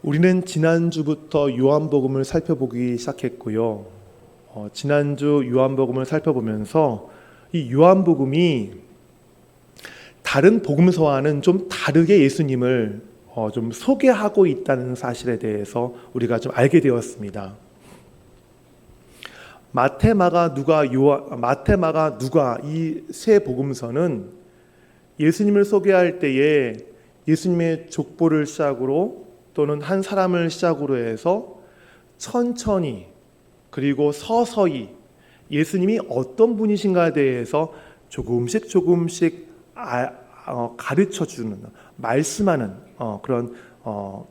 우리는 지난주부터 요한복음을 살펴보기 시작했고요. 지난주 요한복음을 살펴보면서 이 요한복음이 다른 복음서와는 좀 다르게 예수님을 좀 소개하고 있다는 사실에 대해서 우리가 좀 알게 되었습니다. 마태, 마가, 누가 이 세 복음서는 예수님을 소개할 때에 예수님의 족보를 시작으로 또는 한 사람을 시작으로 해서 천천히 그리고 서서히 예수님이 어떤 분이신가에 대해서 조금씩 가르쳐주는, 말씀하는 그런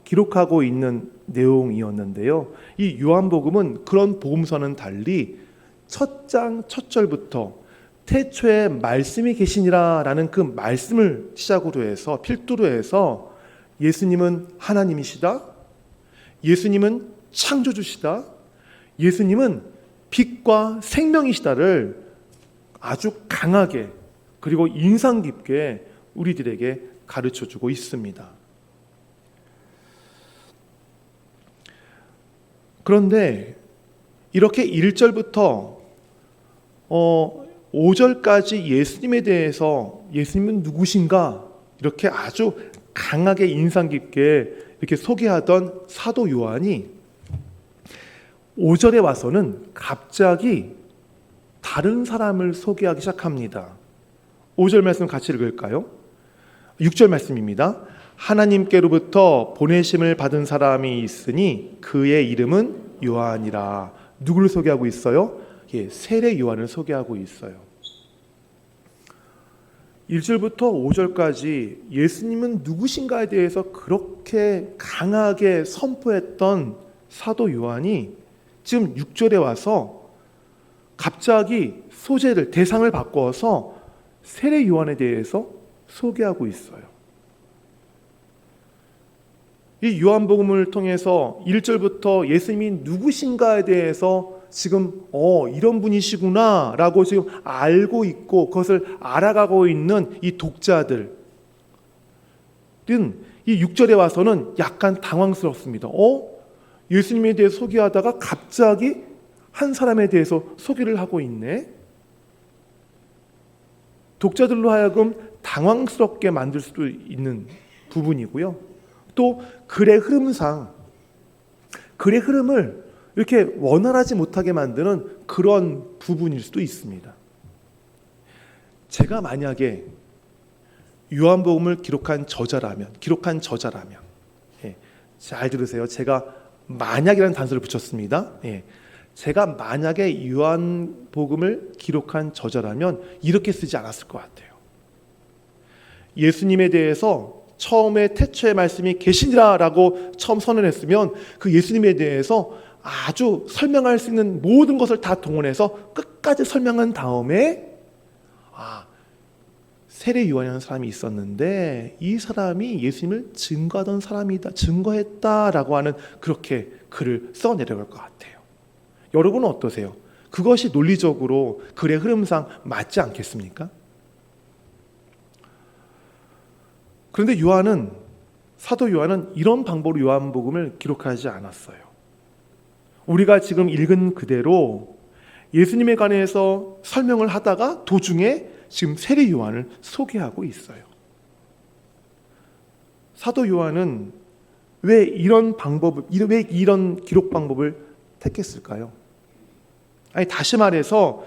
기록하고 있는 내용이었는데요. 이 요한복음은 그런 복음서는 달리 첫 장 첫 절부터 태초에 말씀이 계시니라 라는 그 말씀을 시작으로 해서 필두로 해서 예수님은 하나님이시다, 예수님은 창조주시다, 예수님은 빛과 생명이시다를 아주 강하게 그리고 인상 깊게 우리들에게 가르쳐주고 있습니다. 그런데 이렇게 1절부터 5절까지 예수님에 대해서 예수님은 누구신가 이렇게 아주 강하게 인상 깊게 이렇게 소개하던 사도 요한이 5절에 와서는 갑자기 다른 사람을 소개하기 시작합니다. 5절 말씀 같이 읽을까요? 6절 말씀입니다. 하나님께로부터 보내심을 받은 사람이 있으니 그의 이름은 요한이라. 누구를 소개하고 있어요? 세례 요한을 소개하고 있어요. 1절부터 5절까지 예수님은 누구신가에 대해서 그렇게 강하게 선포했던 사도 요한이 지금 6절에 와서 갑자기 소재를, 대상을 바꿔서 세례 요한에 대해서 소개하고 있어요. 이 요한복음을 통해서 1절부터 예수님이 누구신가에 대해서 지금 이런 분이시구나 라고 지금 알고 있고 그것을 알아가고 있는 이 독자들은 이 6절에 와서는 약간 당황스럽습니다. 예수님에 대해 소개하다가 갑자기 한 사람에 대해서 소개를 하고 있네. 독자들로 하여금 당황스럽게 만들 수도 있는 부분이고요. 또 글의 흐름을 이렇게 원활하지 못하게 만드는 그런 부분일 수도 있습니다. 제가 만약에 요한복음을 기록한 저자라면 잘 들으세요. 제가 만약이라는 단서를 붙였습니다. 제가 만약에 요한복음을 기록한 저자라면 이렇게 쓰지 않았을 것 같아요. 예수님에 대해서 처음에 태초의 말씀이 계시니라 라고 처음 선언했으면 그 예수님에 대해서 아주 설명할 수 있는 모든 것을 다 동원해서 끝까지 설명한 다음에 세례 요한이라는 사람이 있었는데 이 사람이 예수님을 증거하던 사람이다, 증거했다라고 하는 그렇게 글을 써내려갈 것 같아요. 여러분은 어떠세요? 그것이 논리적으로 글의 흐름상 맞지 않겠습니까? 그런데 사도 요한은 이런 방법으로 요한복음을 기록하지 않았어요. 우리가 지금 읽은 그대로 예수님에 관해서 설명을 하다가 도중에 지금 세례 요한을 소개하고 있어요. 사도 요한은 왜 이런 기록 방법을 택했을까요? 다시 말해서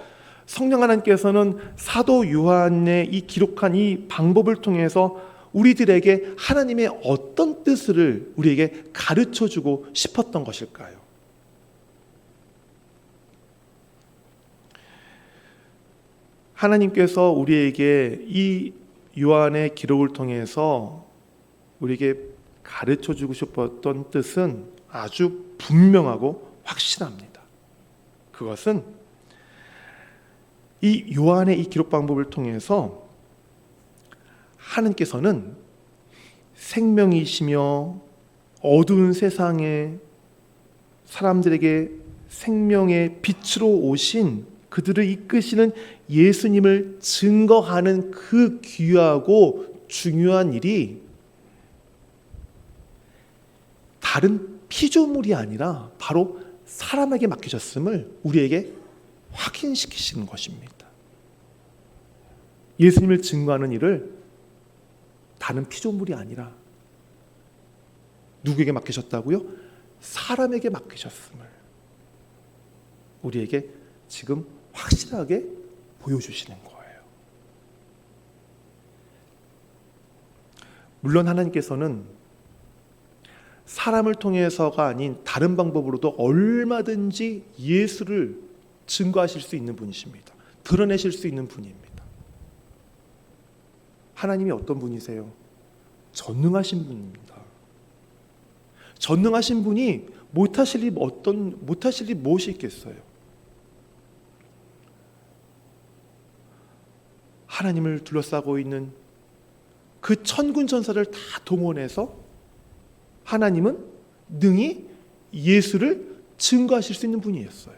성령 하나님께서는 사도 요한의 이 기록한 이 방법을 통해서 우리들에게 하나님의 어떤 뜻을 우리에게 가르쳐주고 싶었던 것일까요? 하나님께서 우리에게 이 요한의 기록을 통해서 우리에게 가르쳐주고 싶었던 뜻은 아주 분명하고 확실합니다. 그것은 이 요한의 이 기록 방법을 통해서 하나님께서는 생명이시며 어두운 세상에 사람들에게 생명의 빛으로 오신 그들을 이끄시는 예수님을 증거하는 그 귀하고 중요한 일이 다른 피조물이 아니라 바로 사람에게 맡기셨음을 우리에게 확인시키시는 것입니다. 예수님을 증거하는 일을 다른 피조물이 아니라 누구에게 맡기셨다고요? 사람에게 맡기셨음을 우리에게 지금 확실하게 보여주시는 거예요. 물론 하나님께서는 사람을 통해서가 아닌 다른 방법으로도 얼마든지 예수를 증거하실 수 있는 분이십니다. 드러내실 수 있는 분입니다. 하나님이 어떤 분이세요? 전능하신 분입니다. 전능하신 분이 못하실 일 무엇이 있겠어요? 하나님을 둘러싸고 있는 그 천군 천사를 다 동원해서 하나님은 능히 예수를 증거하실 수 있는 분이었어요.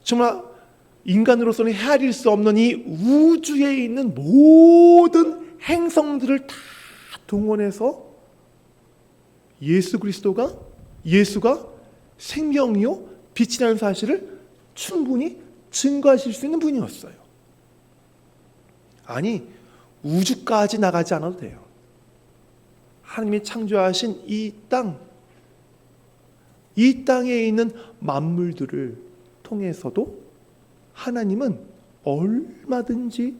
정말 인간으로서는 헤아릴 수 없는 이 우주에 있는 모든 행성들을 다 동원해서 예수가 생명이요 빛이라는 사실을 충분히 증거하실 수 있는 분이었어요. 아니, 우주까지 나가지 않아도 돼요. 하나님이 창조하신 이 땅에 있는 만물들을 통해서도 하나님은 얼마든지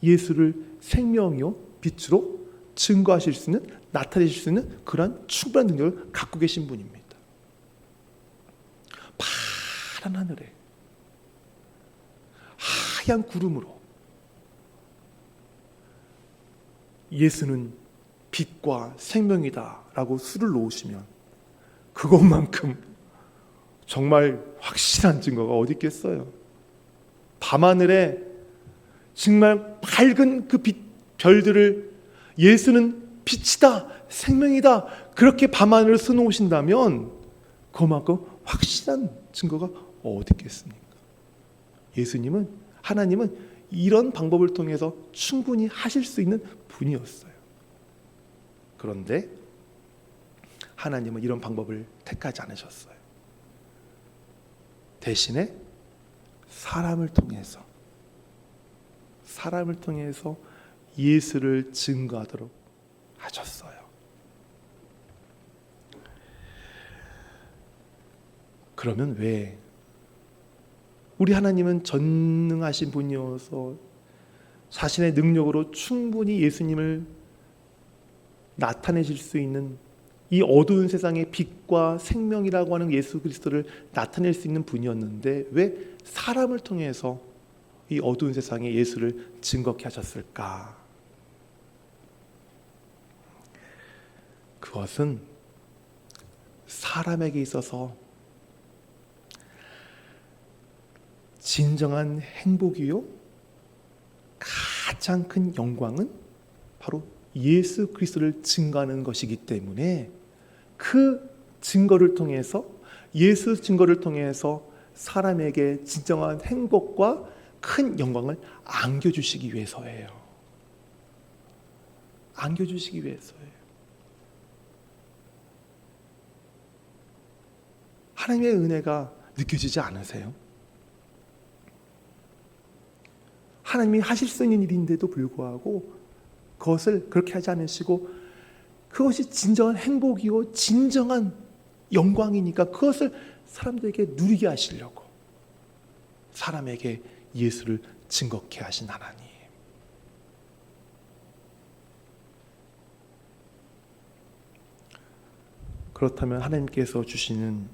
예수를 생명이요 빛으로 증거하실 수 있는, 나타내실 수 있는 그러한 충분한 능력을 갖고 계신 분입니다. 파란 하늘에 하얀 구름으로 예수는 빛과 생명이다 라고 수를 놓으시면 그것만큼 정말 확실한 증거가 어디 있겠어요. 밤하늘에 정말 밝은 그 별들을 예수는 빛이다, 생명이다 그렇게 밤하늘을 써놓으신다면 그만큼 확실한 증거가 어디 있겠습니까? 하나님은 이런 방법을 통해서 충분히 하실 수 있는 분이었어요. 그런데 하나님은 이런 방법을 택하지 않으셨어요. 대신에 사람을 통해서 예수를 증거하도록 하셨어요. 그러면 왜 우리 하나님은 전능하신 분이어서 자신의 능력으로 충분히 예수님을 나타내실 수 있는 이 어두운 세상의 빛과 생명이라고 하는 예수 그리스도를 나타낼 수 있는 분이었는데 왜 사람을 통해서 이 어두운 세상에 예수를 증거케 하셨을까? 그것은 사람에게 있어서 진정한 행복이요 가장 큰 영광은 바로 예수 그리스도를 증거하는 것이기 때문에 그 증거를 통해서 예수 증거를 통해서 사람에게 진정한 행복과 큰 영광을 안겨주시기 위해서예요. 안겨주시기 위해서예요. 하나님의 은혜가 느껴지지 않으세요? 하나님이 하실 수 있는 일인데도 불구하고 그것을 그렇게 하지 않으시고 그것이 진정한 행복이고 진정한 영광이니까 그것을 사람들에게 누리게 하시려고 사람에게 예수를 증거케 하신 하나님. 그렇다면 하나님께서 주시는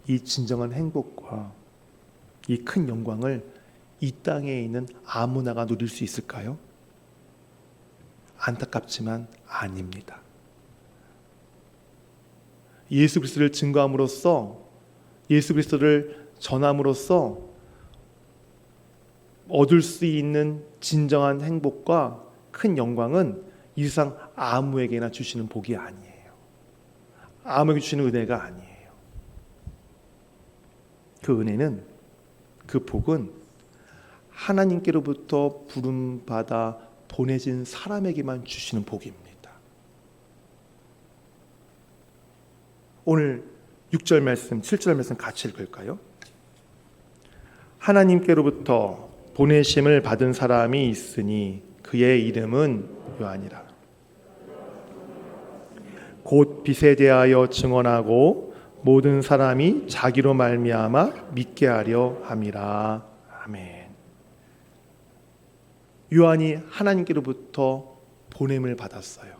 이 진정한 행복과 이 큰 영광을 이 땅에 있는 아무나가 누릴 수 있을까요? 안타깝지만 아닙니다. 예수 그리스도를 증거함으로써 예수 그리스도를 전함으로써 얻을 수 있는 진정한 행복과 큰 영광은 이 세상 아무에게나 주시는 복이 아니에요. 아무에게 주시는 은혜가 아니에요. 그 은혜는, 그 복은 하나님께로부터 부름받아 보내진 사람에게만 주시는 복입니다. 오늘 6절 말씀, 7절 말씀 같이 읽을까요? 하나님께로부터 보내심을 받은 사람이 있으니 그의 이름은 요한이라. 곧 빛에 대하여 증언하고 모든 사람이 자기로 말미암아 믿게 하려 함이라. 아멘. 요한이 하나님께로부터 보냄을 받았어요.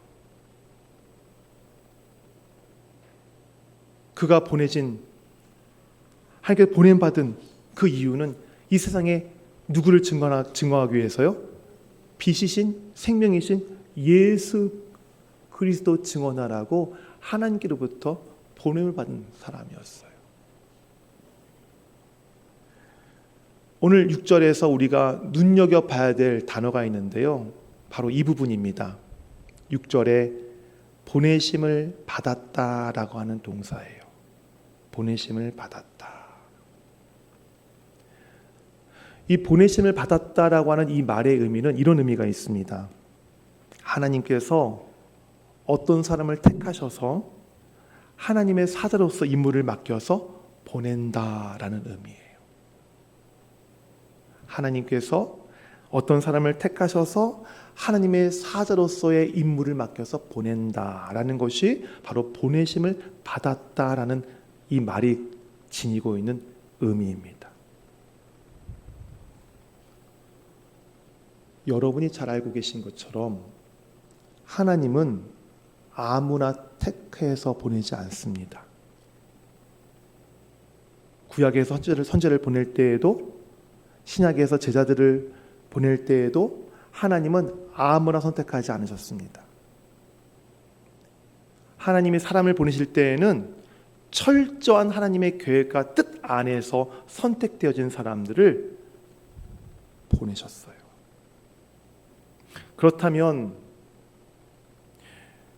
그가 보내진, 하나님께 보냄받은 그 이유는 이 세상에 누구를 증거하기 위해서요? 빛이신 생명이신 예수 그리스도 증언하라고 하나님께로부터 보냄을 받은 사람이었어요. 오늘 6절에서 우리가 눈여겨봐야 될 단어가 있는데요, 바로 이 부분입니다. 6절에 보내심을 받았다라고 하는 동사예요. 보내심을 받았다. 이 보내심을 받았다라고 하는 이 말의 의미는 이런 의미가 있습니다. 하나님께서 어떤 사람을 택하셔서 하나님의 사자로서 임무를 맡겨서 보낸다라는 의미예요. 하나님께서 어떤 사람을 택하셔서 하나님의 사자로서의 임무를 맡겨서 보낸다라는 것이 바로 보내심을 받았다라는 이 말이 지니고 있는 의미입니다. 여러분이 잘 알고 계신 것처럼 하나님은 아무나 택해서 보내지 않습니다. 구약에서 선지자를 보낼 때에도, 신약에서 제자들을 보낼 때에도 하나님은 아무나 선택하지 않으셨습니다. 하나님이 사람을 보내실 때에는 철저한 하나님의 계획과 뜻 안에서 선택되어진 사람들을 보내셨어요. 그렇다면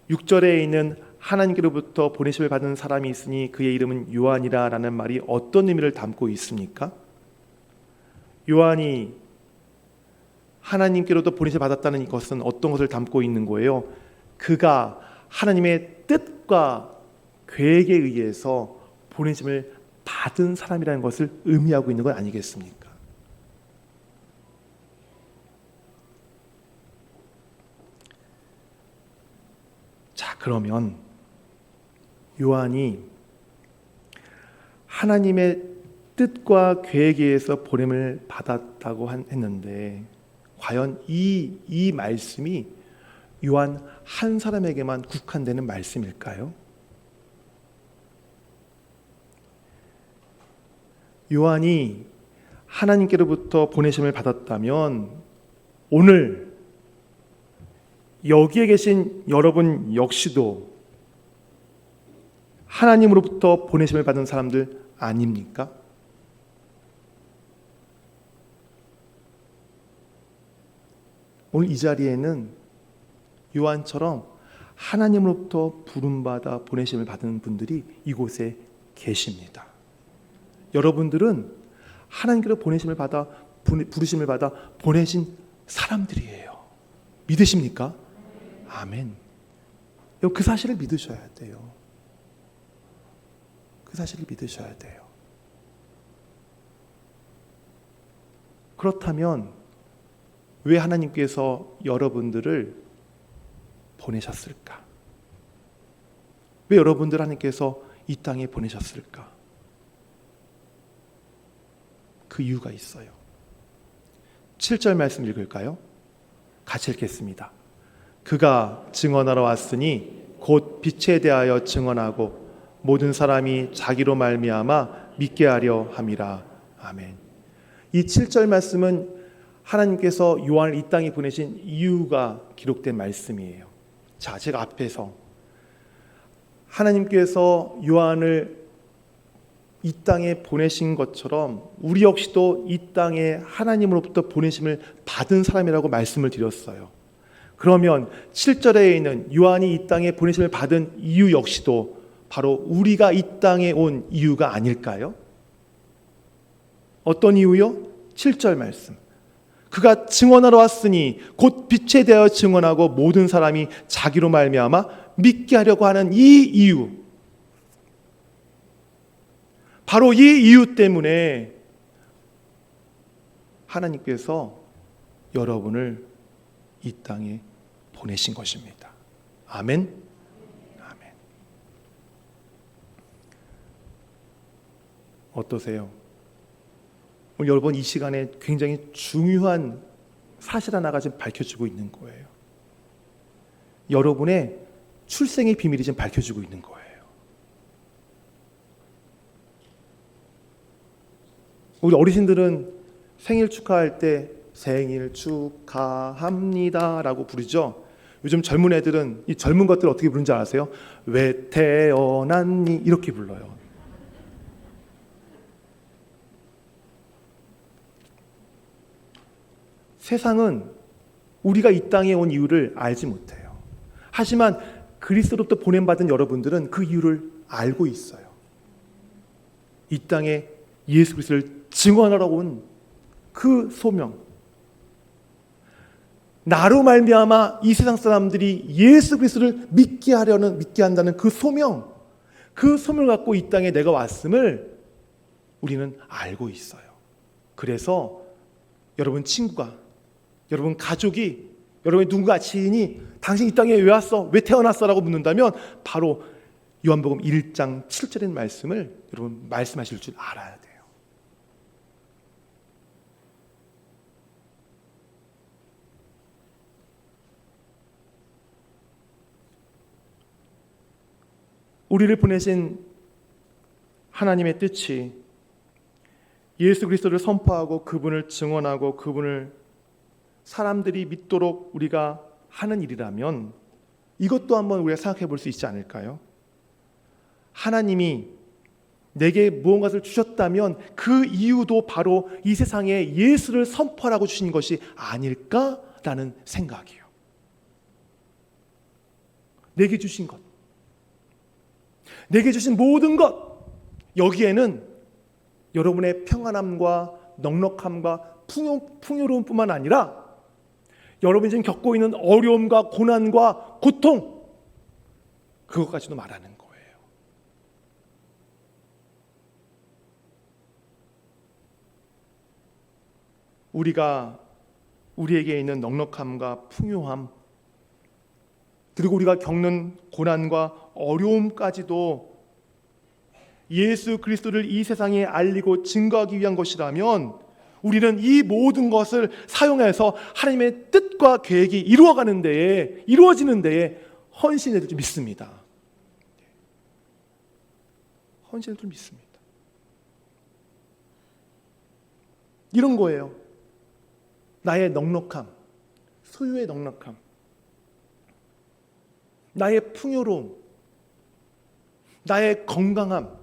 6절에 있는 하나님께로부터 보내심을 받은 사람이 있으니 그의 이름은 요한이라 라는 말이 어떤 의미를 담고 있습니까? 요한이 하나님께로부터 보내심을 받았다는 것은 어떤 것을 담고 있는 거예요? 그가 하나님의 뜻과 계획에 의해서 보내심을 받은 사람이라는 것을 의미하고 있는 건 아니겠습니까? 자, 그러면 요한이 하나님의 뜻과 계획에 의해서 보냄을 받았다고 했는데, 과연 이 말씀이 요한 한 사람에게만 국한되는 말씀일까요? 요한이 하나님께로부터 보내심을 받았다면 오늘 여기에 계신 여러분 역시도 하나님으로부터 보내심을 받은 사람들 아닙니까? 오늘 이 자리에는 요한처럼 하나님으로부터 부름받아 보내심을 받은 분들이 이곳에 계십니다. 여러분들은 하나님께로 보내심을 받아 부르심을 받아 보내신 사람들이에요. 믿으십니까? 아멘. 그 사실을 믿으셔야 돼요. 그 사실을 믿으셔야 돼요. 그렇다면 왜 하나님께서 여러분들을 보내셨을까? 왜 여러분들 하나님께서 이 땅에 보내셨을까? 그 이유가 있어요. 7절 말씀 읽을까요? 같이 읽겠습니다. 그가 증언하러 왔으니 곧 빛에 대하여 증언하고 모든 사람이 자기로 말미암아 믿게 하려 함이라. 아멘. 이 7절 말씀은 하나님께서 요한을 이 땅에 보내신 이유가 기록된 말씀이에요. 자, 제가 앞에서 하나님께서 요한을 이 땅에 보내신 것처럼 우리 역시도 이 땅에 하나님으로부터 보내심을 받은 사람이라고 말씀을 드렸어요. 그러면 7절에 있는 요한이 이 땅에 보내심을 받은 이유 역시도 바로 우리가 이 땅에 온 이유가 아닐까요? 어떤 이유요? 7절 말씀. 그가 증언하러 왔으니 곧 빛에 대하여 증언하고 모든 사람이 자기로 말미암아 믿게 하려고 하는 이 이유. 바로 이 이유 때문에 하나님께서 여러분을 이 땅에 보내신 것입니다. 아멘. 아멘. 어떠세요? 오늘 여러분 이 시간에 굉장히 중요한 사실 하나가 지금 밝혀지고 있는 거예요. 여러분의 출생의 비밀이 지금 밝혀지고 있는 거예요. 우리 어르신들은 생일 축하할 때 생일 축하합니다 라고 부르죠. 요즘 젊은 애들은 이 젊은 것들 어떻게 부르는지 아세요? 왜 태어났니? 이렇게 불러요. 세상은 우리가 이 땅에 온 이유를 알지 못해요. 하지만 그리스도로부터 보냄받은 여러분들은 그 이유를 알고 있어요. 이 땅에 예수 그리스도를 증언하러 온 그 소명, 나로 말미암아 이 세상 사람들이 예수 그리스도를 믿게 한다는 그 소명, 그 소명을 갖고 이 땅에 내가 왔음을 우리는 알고 있어요. 그래서 여러분 친구가, 여러분 가족이, 여러분의 누군가 지인이 당신 이 땅에 왜 왔어? 왜 태어났어? 라고 묻는다면 바로 요한복음 1장 7절의 말씀을 여러분 말씀하실 줄 알아야 돼요. 우리를 보내신 하나님의 뜻이 예수 그리스도를 선포하고 그분을 증언하고 그분을 사람들이 믿도록 우리가 하는 일이라면 이것도 한번 우리가 생각해 볼 수 있지 않을까요? 하나님이 내게 무언가를 주셨다면 그 이유도 바로 이 세상에 예수를 선포하라고 주신 것이 아닐까라는 생각이에요. 내게 주신 것, 내게 주신 모든 것, 여기에는 여러분의 평안함과 넉넉함과 풍요로움뿐만 아니라 여러분이 지금 겪고 있는 어려움과 고난과 고통, 그것까지도 말하는 거예요. 우리에게 있는 넉넉함과 풍요함, 그리고 우리가 겪는 고난과 어려움까지도 예수 그리스도를 이 세상에 알리고 증거하기 위한 것이라면 우리는 이 모든 것을 사용해서 하나님의 뜻과 계획이 이루어지는 데에 헌신해야 될 줄 믿습니다. 헌신해야 될 줄 믿습니다. 이런 거예요. 나의 넉넉함, 소유의 넉넉함, 나의 풍요로움, 나의 건강함,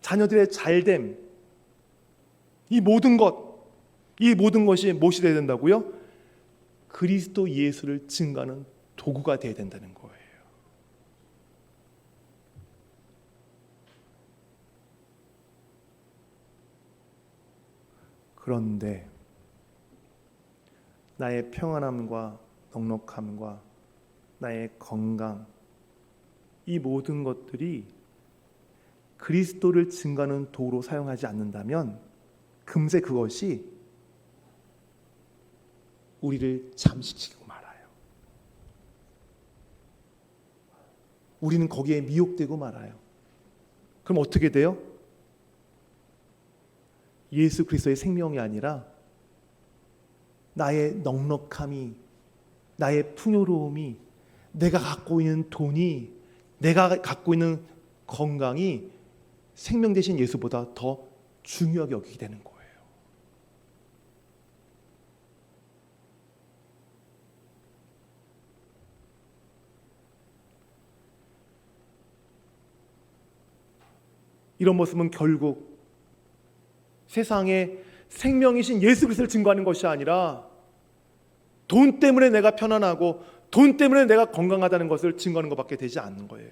자녀들의 잘됨, 이 모든 것이 무엇이 되어야 된다고요? 그리스도 예수를 증거하는 도구가 되어야 된다는 거예요. 그런데 나의 평안함과 넉넉함과 나의 건강, 이 모든 것들이 그리스도를 증거하는 도구로 사용하지 않는다면 금세 그것이 우리를 잠식시키고 말아요. 우리는 거기에 미혹되고 말아요. 그럼 어떻게 돼요? 예수 그리스도의 생명이 아니라 나의 넉넉함이, 나의 풍요로움이, 내가 갖고 있는 돈이, 내가 갖고 있는 건강이 생명 대신 예수보다 더 중요하게 여기게 되는 거예요. 이런 모습은 결국 세상에 생명이신 예수 그리스도를 증거하는 것이 아니라 돈 때문에 내가 편안하고 돈 때문에 내가 건강하다는 것을 증거하는 것밖에 되지 않는 거예요.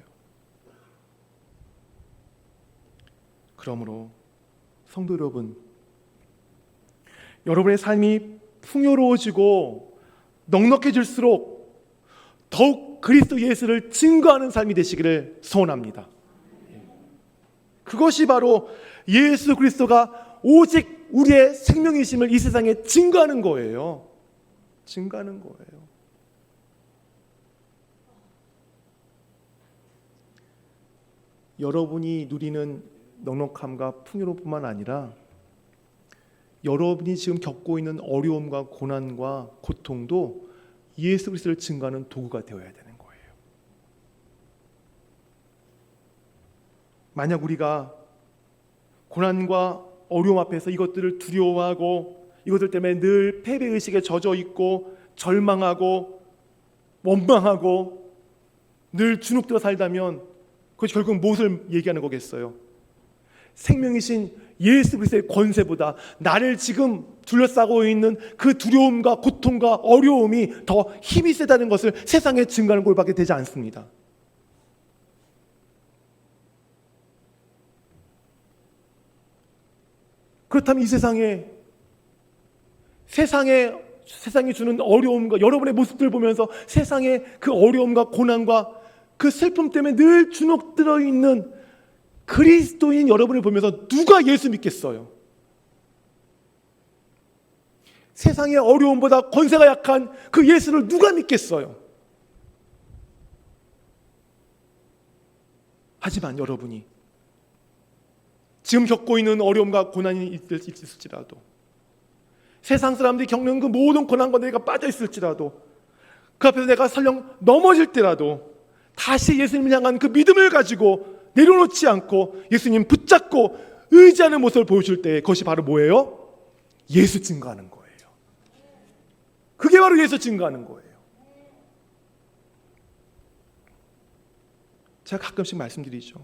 그러므로 성도 여러분, 여러분의 삶이 풍요로워지고 넉넉해질수록 더욱 그리스도 예수를 증거하는 삶이 되시기를 소원합니다. 그것이 바로 예수 그리스도가 오직 우리의 생명이심을 이 세상에 증거하는 거예요. 증거하는 거예요. 여러분이 누리는 넉넉함과 풍요로움뿐만 아니라 여러분이 지금 겪고 있는 어려움과 고난과 고통도 예수 그리스도를 증거하는 도구가 되어야 되는 거예요. 만약 우리가 고난과 어려움 앞에서 이것들을 두려워하고 이것들 때문에 늘 패배의식에 젖어 있고 절망하고 원망하고 늘 주눅들어 살다면 그것이 결국 무엇을 얘기하는 거겠어요? 생명이신 예수 그리스도의 권세보다 나를 지금 둘러싸고 있는 그 두려움과 고통과 어려움이 더 힘이 세다는 것을 세상에 증거하는 꼴밖에 되지 않습니다. 그렇다면 이 세상이 주는 어려움과 여러분의 모습들을 보면서 세상의 그 어려움과 고난과 그 슬픔 때문에 늘 주눅들어 있는 그리스도인 여러분을 보면서 누가 예수 믿겠어요? 세상의 어려움보다 권세가 약한 그 예수를 누가 믿겠어요? 하지만 여러분이 지금 겪고 있는 어려움과 고난이 있을지라도 세상 사람들이 겪는 그 모든 고난과 내가 빠져 있을지라도 그 앞에서 내가 설령 넘어질 때라도 다시 예수님을 향한 그 믿음을 가지고 내려놓지 않고 예수님 붙잡고 의지하는 모습을 보여줄 때 그것이 바로 뭐예요? 예수 증거하는 거예요. 그게 바로 예수 증거하는 거예요. 제가 가끔씩 말씀드리죠.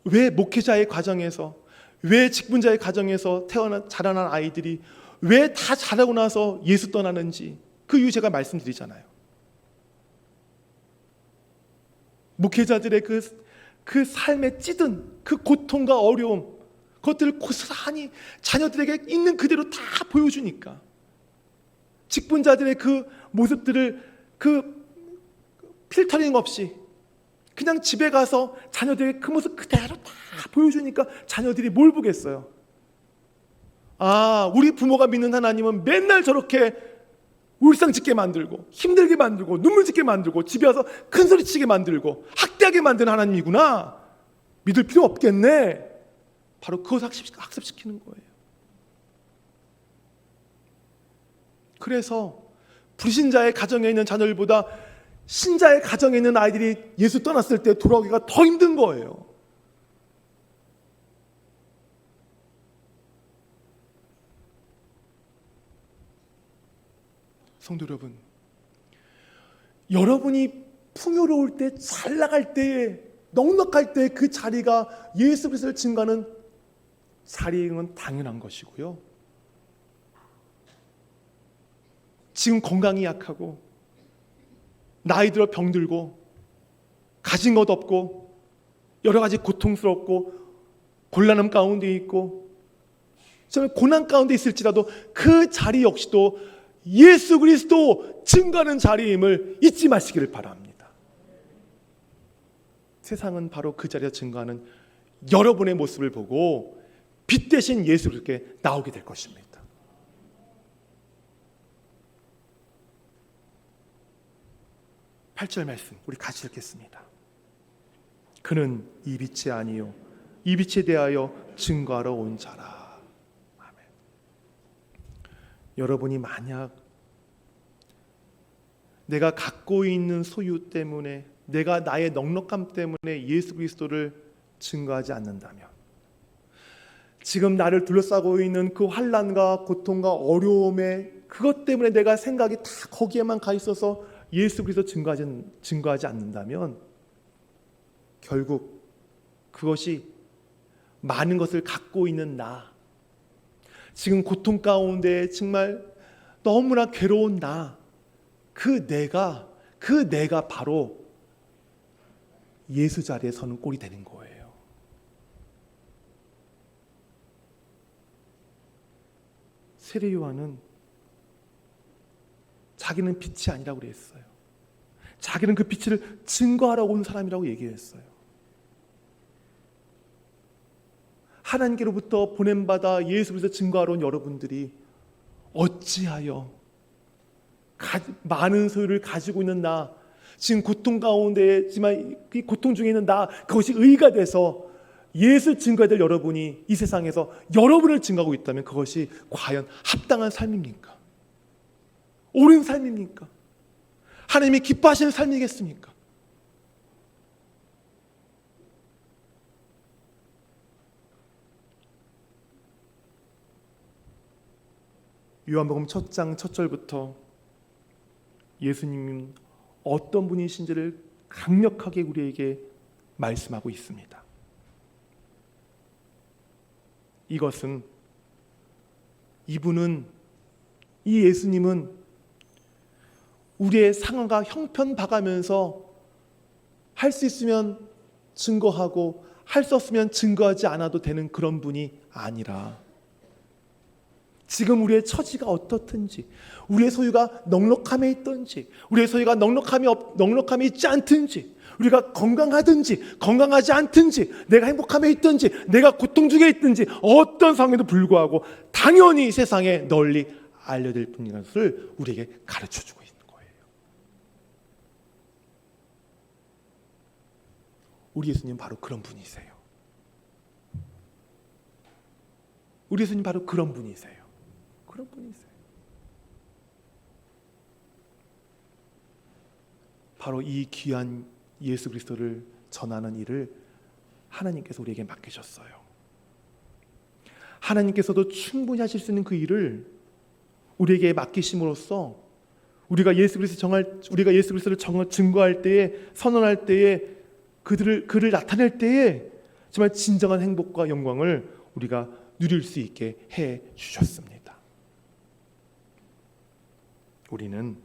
왜 목회자의 가정에서, 왜 직분자의 가정에서 자라난 아이들이 왜 다 자라고 나서 예수 떠나는지 그 이유 제가 말씀드리잖아요. 목회자들의 그 삶에 찌든 그 고통과 어려움, 그것들을 고스란히 자녀들에게 있는 그대로 다 보여주니까, 직분자들의 그 모습들을 그 필터링 없이 그냥 집에 가서 자녀들에게 그 모습 그대로 다 보여주니까 자녀들이 뭘 보겠어요? 아, 우리 부모가 믿는 하나님은 맨날 저렇게 울상 짓게 만들고 힘들게 만들고 눈물 짓게 만들고 집에 와서 큰 소리 치게 만들고 학대하게 만드는 하나님이구나. 믿을 필요 없겠네. 바로 그것을 학습시키는 거예요. 그래서 불신자의 가정에 있는 자녀들보다 신자의 가정에 있는 아이들이 예수 떠났을 때 돌아오기가 더 힘든 거예요. 성도 여러분, 여러분이 풍요로울 때, 잘 나갈 때, 넉넉할 때 그 자리가 예수 그리스도를 증거하는 자리는 당연한 것이고요. 지금 건강이 약하고 나이 들어 병들고 가진 것 없고 여러 가지 고통스럽고 곤란함 가운데 있고 저는 고난 가운데 있을지라도 그 자리 역시도 예수 그리스도 증거하는 자리임을 잊지 마시기를 바랍니다. 세상은 바로 그 자리에서 증거하는 여러분의 모습을 보고 빛 대신 예수 그리스도께 나오게 될 것입니다. 8절 말씀 우리 같이 읽겠습니다. 그는 이 빛이 아니요 이 빛에 대하여 증거하러 온 자라. 아멘. 여러분이 만약 내가 갖고 있는 소유 때문에, 내가 나의 넉넉함 때문에 예수 그리스도를 증거하지 않는다면, 지금 나를 둘러싸고 있는 그 환난과 고통과 어려움에 그것 때문에 내가 생각이 다 거기에만 가 있어서 예수 그리스도 증거하지 않는다면 결국 그것이 많은 것을 갖고 있는 나, 지금 고통 가운데 정말 너무나 괴로운 나, 그 내가 바로 예수 자리에 서는 꼴이 되는 거예요. 세례 요한은 자기는 빛이 아니라고 그랬어요. 자기는 그 빛을 증거하러 온 사람이라고 얘기했어요. 하나님께로부터 보냄받아 예수 그리스도 증거하러 온 여러분들이 어찌하여 많은 소유를 가지고 있는 나, 지금 고통 가운데지만 이 고통 중에 있는 나, 그것이 의가 돼서 예수 증거해야 될 여러분이 이 세상에서 여러분을 증거하고 있다면 그것이 과연 합당한 삶입니까? 옳은 삶입니까? 하나님이 기뻐하시는 삶이겠습니까? 요한복음 1장 1절부터 예수님은 어떤 분이신지를 강력하게 우리에게 말씀하고 있습니다. 이것은 이 예수님은 우리의 상황과 형편 봐가면서 할 수 있으면 증거하고 할 수 없으면 증거하지 않아도 되는 그런 분이 아니라 지금 우리의 처지가 어떻든지, 우리의 소유가 넉넉함에 있든지, 우리의 소유가 넉넉함이 있지 않든지, 우리가 건강하든지 건강하지 않든지, 내가 행복함에 있든지 내가 고통 중에 있든지, 어떤 상황에도 불구하고 당연히 세상에 널리 알려질 분이라는 것을 우리에게 가르쳐주고 있는 거예요. 우리 예수님 바로 그런 분이세요. 우리 예수님 바로 그런 분이세요. 그런 분이세요. 바로 이 귀한 예수 그리스도를 전하는 일을 하나님께서 우리에게 맡기셨어요. 하나님께서도 충분히 하실 수 있는 그 일을 우리에게 맡기심으로써 우리가 예수 그리스도를 증거할 때에, 선언할 때에, 그를 나타낼 때에 정말 진정한 행복과 영광을 우리가 누릴 수 있게 해 주셨습니다. 우리는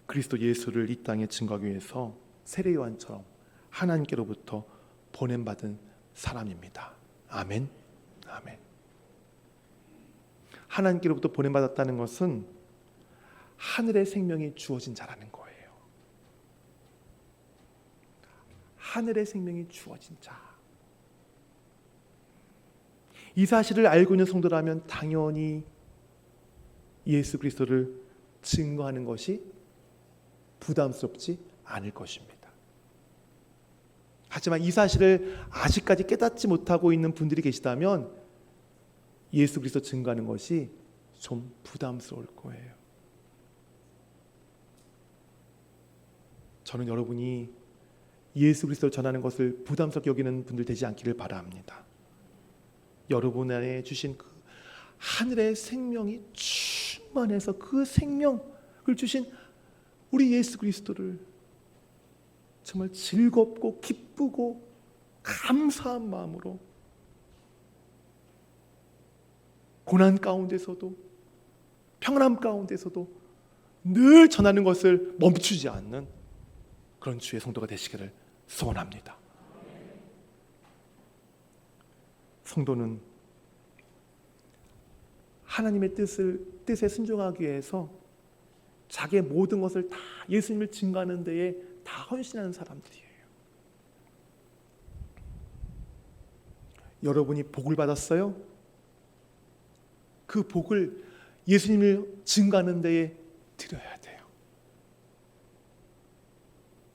그리스도 예수를 이 땅에 증거하기 위해서 세례 요한처럼 하나님께로부터 보냄받은 사람입니다. 아멘. 아멘. 하나님께로부터 보냄받았다는 것은 하늘의 생명이 주어진 자라는 거예요. 하늘의 생명이 주어진 자. 이 사실을 알고 있는 성도라면 당연히 예수 그리스도를 증거하는 것이 부담스럽지 않을 것입니다. 하지만 이 사실을 아직까지 깨닫지 못하고 있는 분들이 계시다면 예수 그리스도 증거하는 것이 좀 부담스러울 거예요. 저는 여러분이 예수 그리스도를 전하는 것을 부담스럽게 여기는 분들 되지 않기를 바랍니다. 여러분 안에 주신 그 하늘의 생명이 충만해서 그 생명을 주신 우리 예수 그리스도를 정말 즐겁고 기쁘고 감사한 마음으로 고난 가운데서도 평안함 가운데서도 늘 전하는 것을 멈추지 않는 그런 주의 성도가 되시기를 소원합니다. 성도는 하나님의 뜻에 순종하기 위해서 자기의 모든 것을 다 예수님을 증거하는 데에 다 헌신하는 사람들이에요. 여러분이 복을 받았어요? 그 복을 예수님을 증거하는 데에 드려야 돼요.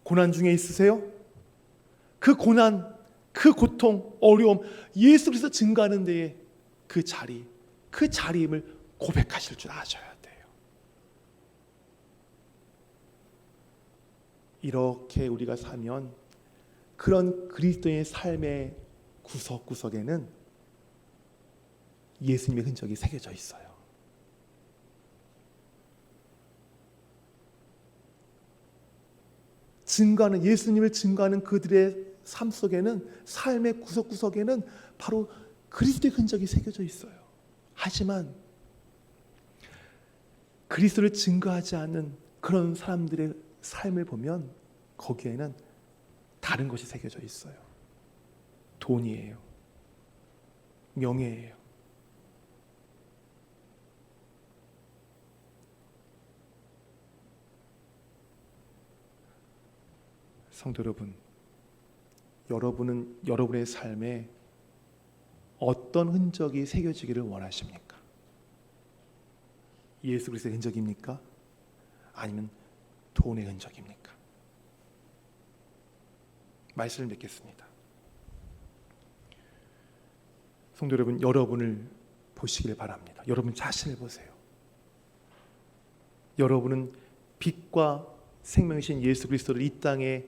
고난 중에 있으세요? 그 고난, 그 고통, 어려움, 예수 그리스도 증거하는 데에 그 자리임을 고백하실 줄 아셔야 돼요. 이렇게 우리가 사면 그런 그리스도의 삶의 구석구석에는 예수님의 흔적이 새겨져 있어요. 예수님을 증거하는 그들의 삶 속에는, 삶의 구석구석에는 바로 그리스도의 흔적이 새겨져 있어요. 하지만 그리스도를 증거하지 않는 그런 사람들의 삶을 보면 거기에는 다른 것이 새겨져 있어요. 돈이에요. 명예예요. 성도 여러분, 여러분은 여러분의 삶에 어떤 흔적이 새겨지기를 원하십니까? 예수 그리스도의 흔적입니까? 아니면 돈의 흔적입니까? 말씀을 맺겠습니다. 성도 여러분, 여러분을 보시길 바랍니다. 여러분 자신을 보세요. 여러분은 빛과 생명이신 예수 그리스도를 이 땅에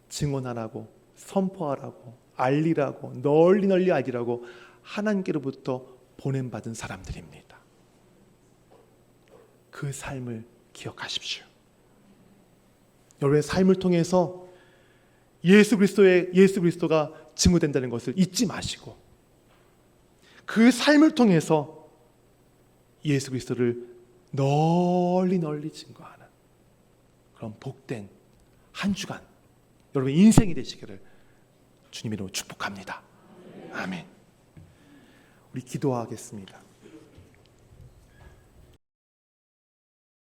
증언하라고, 선포하라고, 알리라고, 널리 알리라고 하나님께로부터 보냄받은 사람들입니다. 그 삶을 기억하십시오. 여러분의 삶을 통해서 예수 그리스도가 증거된다는 것을 잊지 마시고, 그 삶을 통해서 예수 그리스도를 널리 증거하는 그런 복된 한 주간, 여러분의 인생이 되시기를 주님으로 축복합니다. 아멘. 우리 기도하겠습니다.